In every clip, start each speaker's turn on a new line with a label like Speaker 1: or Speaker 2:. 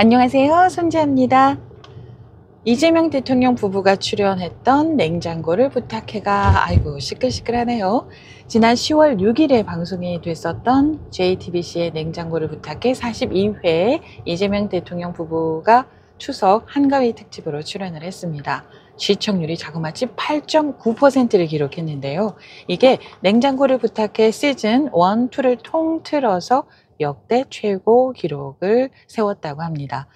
Speaker 1: 안녕하세요, 손지아입니다. 이재명 대통령 부부가 출연했던 냉장고를 부탁해가 아이고 시끌시끌하네요. 지난 10월 6일에 방송이 됐었던 JTBC의 냉장고를 부탁해 42회 이재명 대통령 부부가 추석 한가위 특집으로 출연을 했습니다. 시청률이 자그마치 8.9%를 기록했는데요. 이게 냉장고를 부탁해 시즌 1, 2를 통틀어서 역대 최고 기록을 세웠다고 합니다.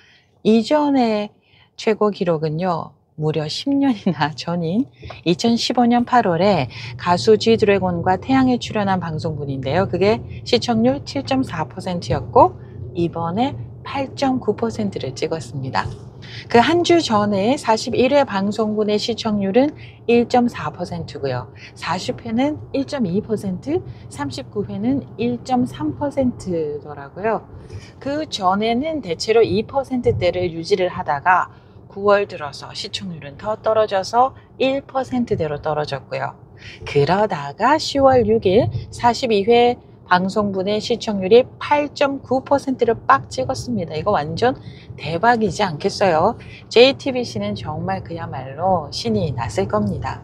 Speaker 1: 이전에 최고 기록은요, 무려 10년이나 전인 2015년 8월에 가수 G드래곤과 태양에 출연한 방송분인데요. 그게 시청률 7.4%였고 이번에 8.9%를 찍었습니다. 그 한 주 전에 41회 방송분의 시청률은 1.4%고요. 40회는 1.2%, 39회는 1.3%더라고요. 그 전에는 대체로 2%대를 유지를 하다가 9월 들어서 시청률은 더 떨어져서 1%대로 떨어졌고요. 그러다가 10월 6일 42회 방송분의 시청률이 8.9%를 빡 찍었습니다. 이거 완전 대박이지 않겠어요? JTBC는 정말 그야말로 신이 났을 겁니다.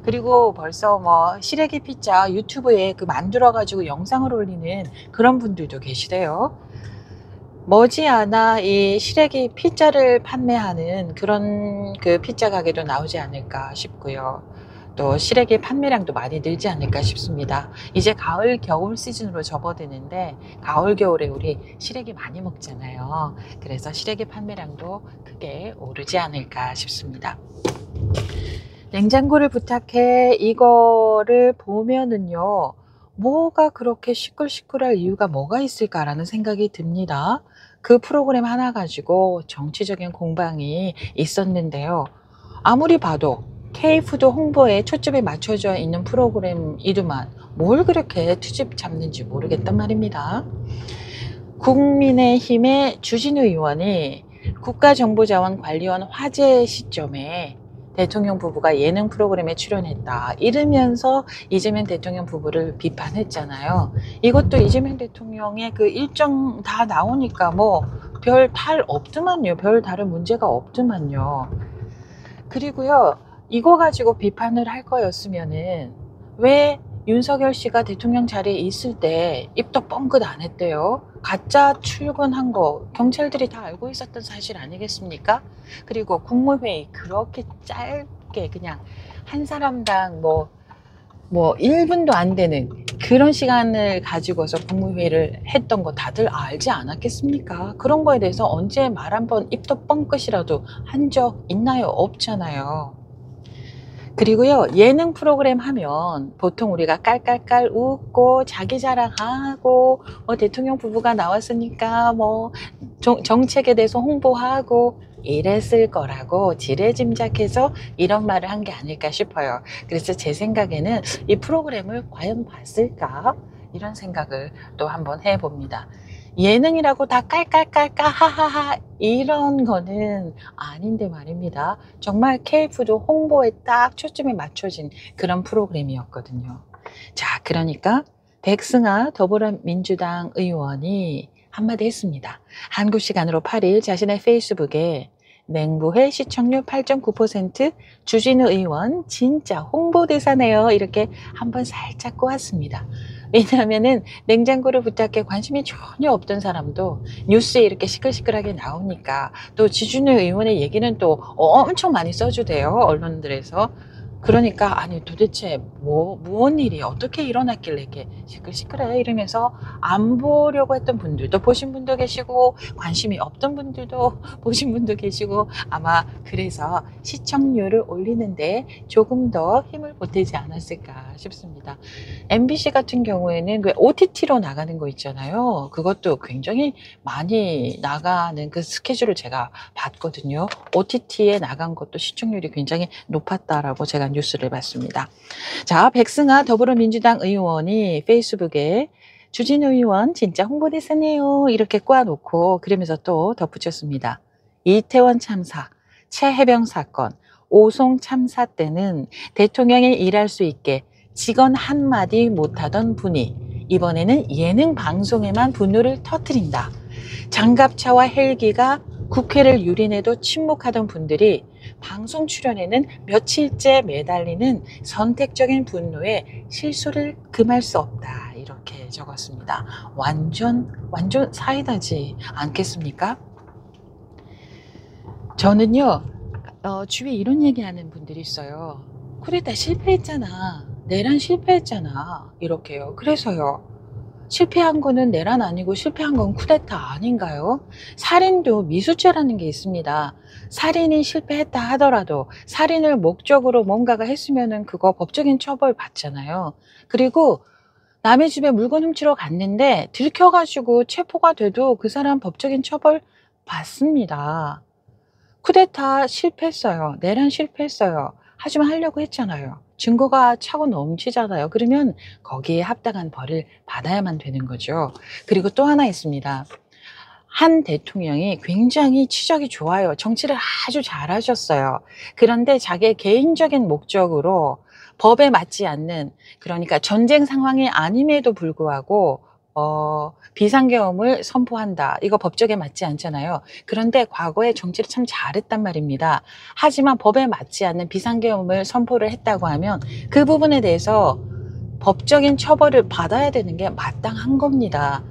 Speaker 1: 그리고 벌써 시래기 피자 유튜브에 만들어가지고 영상을 올리는 그런 분들도 계시대요. 머지않아 이 시래기 피자를 판매하는 그런 피자 가게도 나오지 않을까 싶고요. 또 시래기 판매량도 많이 늘지 않을까 싶습니다. 이제 가을 겨울 시즌으로 접어드는데 가을 겨울에 우리 시래기 많이 먹잖아요. 그래서 시래기 판매량도 크게 오르지 않을까 싶습니다. 냉장고를 부탁해 이거를 보면은요, 뭐가 그렇게 시끌시끌할 이유가 뭐가 있을까라는 생각이 듭니다. 그 프로그램 하나 가지고 정치적인 공방이 있었는데요. 아무리 봐도 K푸드 홍보에 초점이 맞춰져 있는 프로그램이더만 뭘 그렇게 트집 잡는지 모르겠단 말입니다. 국민의힘의 주진우 의원이 국가정보자원관리원 화재 시점에 대통령 부부가 예능 프로그램에 출연했다 이러면서 이재명 대통령 부부를 비판했잖아요. 이것도 이재명 대통령의 그 일정 다 나오니까 별 탈 없더만요. 별 다른 문제가 없더만요. 그리고요, 이거 가지고 비판을 할 거였으면은 왜 윤석열 씨가 대통령 자리에 있을 때 입도 뻥긋 안 했대요? 가짜 출근한 거 경찰들이 다 알고 있었던 사실 아니겠습니까? 그리고 국무회의 그렇게 짧게 그냥 한 사람당 1분도 안 되는 그런 시간을 가지고서 국무회의를 했던 거 다들 알지 않았겠습니까? 그런 거에 대해서 언제 말 한번 입도 뻥끗이라도 한 적 있나요? 없잖아요. 그리고요, 예능 프로그램 하면 보통 우리가 깔깔깔 웃고 자기 자랑하고 대통령 부부가 나왔으니까 정책에 대해서 홍보하고 이랬을 거라고 지레짐작해서 이런 말을 한 게 아닐까 싶어요. 그래서 제 생각에는 이 프로그램을 과연 봤을까? 이런 생각을 또 한번 해봅니다. 예능이라고 다 깔깔깔깔 하하하 이런 거는 아닌데 말입니다. 정말 K푸드 홍보에 딱 초점이 맞춰진 그런 프로그램이었거든요. 자, 그러니까 백승아 더불어민주당 의원이 한마디 했습니다. 한국 시간으로 8일 자신의 페이스북에 맹부회 시청률 8.9%, 주진우 의원 진짜 홍보대사네요. 이렇게 한번 살짝 꼬았습니다. 왜냐하면은 냉장고를 부탁해 관심이 전혀 없던 사람도 뉴스에 이렇게 시끌시끌하게 나오니까, 또 주진우 의원의 얘기는 또 엄청 많이 써주대요, 언론들에서. 그러니까 아니 도대체 무슨 일이 어떻게 일어났길래 이렇게 시끌시끌해 이러면서 안 보려고 했던 분들도 보신 분도 계시고 관심이 없던 분들도 보신 분도 계시고, 아마 그래서 시청률을 올리는데 조금 더 힘을 보태지 않았을까 싶습니다. MBC 같은 경우에는 그 OTT로 나가는 거 있잖아요. 그것도 굉장히 많이 나가는 그 스케줄을 제가 봤거든요. OTT에 나간 것도 시청률이 굉장히 높았다라고 제가 뉴스를 봤습니다. 자, 백승아 더불어민주당 의원이 페이스북에 주진우 의원 진짜 홍보대사네요 이렇게 꼬아놓고 그러면서 또 덧붙였습니다. 이태원 참사, 최혜병 사건, 오송 참사 때는 대통령이 일할 수 있게 직원 한마디 못하던 분이 이번에는 예능 방송에만 분노를 터뜨린다. 장갑차와 헬기가 국회를 유린해도 침묵하던 분들이 방송 출연에는 며칠째 매달리는 선택적인 분노에 실수를 금할 수 없다. 이렇게 적었습니다. 완전 사이다지 않겠습니까? 저는요, 주위에 이런 얘기하는 분들이 있어요. 쿠데타 실패했잖아. 내란 실패했잖아. 이렇게요. 그래서요. 실패한 거는 내란 아니고 실패한 건 쿠데타 아닌가요? 살인도 미수죄라는 게 있습니다. 살인이 실패했다 하더라도 살인을 목적으로 뭔가가 했으면은 그거 법적인 처벌 받잖아요. 그리고 남의 집에 물건 훔치러 갔는데 들켜가지고 체포가 돼도 그 사람 법적인 처벌 받습니다. 쿠데타 실패했어요. 내란 실패했어요. 하지만 하려고 했잖아요. 증거가 차고 넘치잖아요. 그러면 거기에 합당한 벌을 받아야만 되는 거죠. 그리고 또 하나 있습니다. 한 대통령이 굉장히 치적이 좋아요. 정치를 아주 잘하셨어요. 그런데 자기의 개인적인 목적으로 법에 맞지 않는, 그러니까 전쟁 상황이 아님에도 불구하고 비상계엄을 선포한다. 이거 법적에 맞지 않잖아요. 그런데 과거에 정치를 참 잘했단 말입니다. 하지만 법에 맞지 않는 비상계엄을 선포를 했다고 하면 그 부분에 대해서 법적인 처벌을 받아야 되는 게 마땅한 겁니다.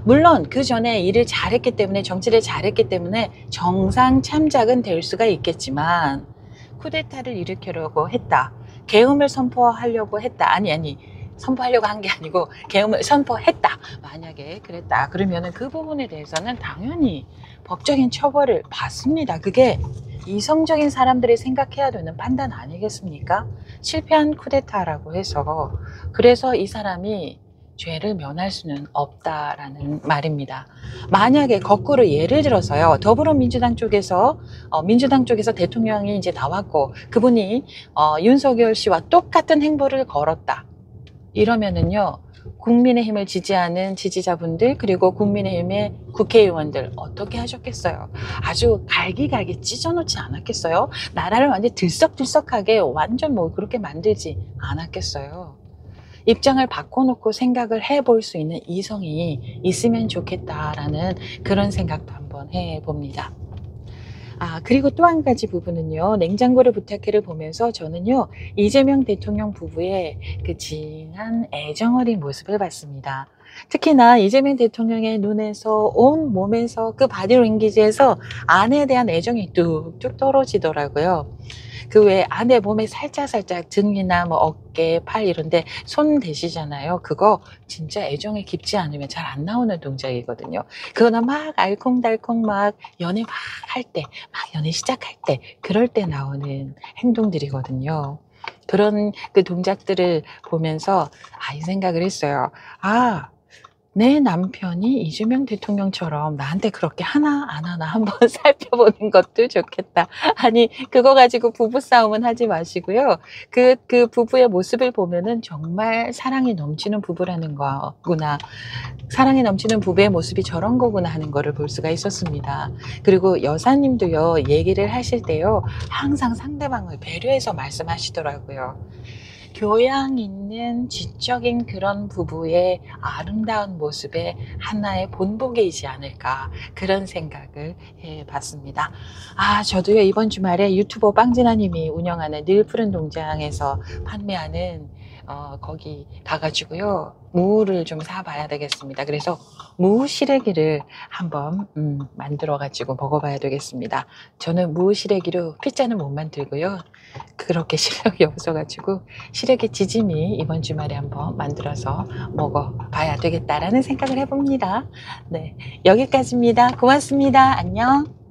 Speaker 1: 물론 그 전에 일을 잘했기 때문에, 정치를 잘했기 때문에 정상 참작은 될 수가 있겠지만 쿠데타를 일으키려고 했다. 계엄을 선포하려고 했다. 아니 선포하려고 한 게 아니고 계엄을 선포했다. 만약에 그랬다. 그러면은 그 부분에 대해서는 당연히 법적인 처벌을 받습니다. 그게 이성적인 사람들이 생각해야 되는 판단 아니겠습니까? 실패한 쿠데타라고 해서 그래서 이 사람이 죄를 면할 수는 없다라는 말입니다. 만약에 거꾸로 예를 들어서요, 더불어민주당 쪽에서 대통령이 이제 나왔고 그분이 윤석열 씨와 똑같은 행보를 걸었다. 이러면은요, 국민의힘을 지지하는 지지자분들 그리고 국민의힘의 국회의원들 어떻게 하셨겠어요? 아주 갈기갈기 찢어놓지 않았겠어요? 나라를 완전 들썩들썩하게 완전 뭐 그렇게 만들지 않았겠어요? 입장을 바꿔놓고 생각을 해볼 수 있는 이성이 있으면 좋겠다라는 그런 생각도 한번 해봅니다. 그리고 또 한 가지 부분은요, 냉장고를 부탁해를 보면서 저는요, 이재명 대통령 부부의 그 진한 애정어린 모습을 봤습니다. 특히나 이재명 대통령의 눈에서, 온 몸에서, 그 바디랭귀지에서 아내에 대한 애정이 뚝뚝 떨어지더라고요. 그 외에 아내 몸에 살짝 등이나 뭐 어깨, 팔 이런데 손 대시잖아요. 그거 진짜 애정이 깊지 않으면 잘 안 나오는 동작이거든요. 그거는 막 알콩달콩 막 연애 막 할 때, 막 연애 시작할 때, 그럴 때 나오는 행동들이거든요. 그런 그 동작들을 보면서 이 생각을 했어요. 내 남편이 이재명 대통령처럼 나한테 그렇게 하나 안 하나 한번 살펴보는 것도 좋겠다. 아니, 그거 가지고 부부싸움은 하지 마시고요. 그 부부의 모습을 보면은 정말 사랑이 넘치는 부부라는 거구나. 사랑이 넘치는 부부의 모습이 저런 거구나 하는 거를 볼 수가 있었습니다. 그리고 여사님도요, 얘기를 하실 때요, 항상 상대방을 배려해서 말씀하시더라고요. 교양 있는 지적인 그런 부부의 아름다운 모습의 하나의 본보기이지 않을까, 그런 생각을 해봤습니다. 저도요, 이번 주말에 유튜버 빵진아님이 운영하는 늘 푸른 농장에서 판매하는 거기 가가지고요, 무를 좀 사봐야 되겠습니다. 그래서 무 시래기를 한번 만들어가지고 먹어봐야 되겠습니다. 저는 무 시래기로 피자는 못 만들고요, 그렇게 실력이 없어가지고 시래기 지짐이 이번 주말에 한번 만들어서 먹어봐야 되겠다라는 생각을 해봅니다. 네, 여기까지입니다. 고맙습니다. 안녕.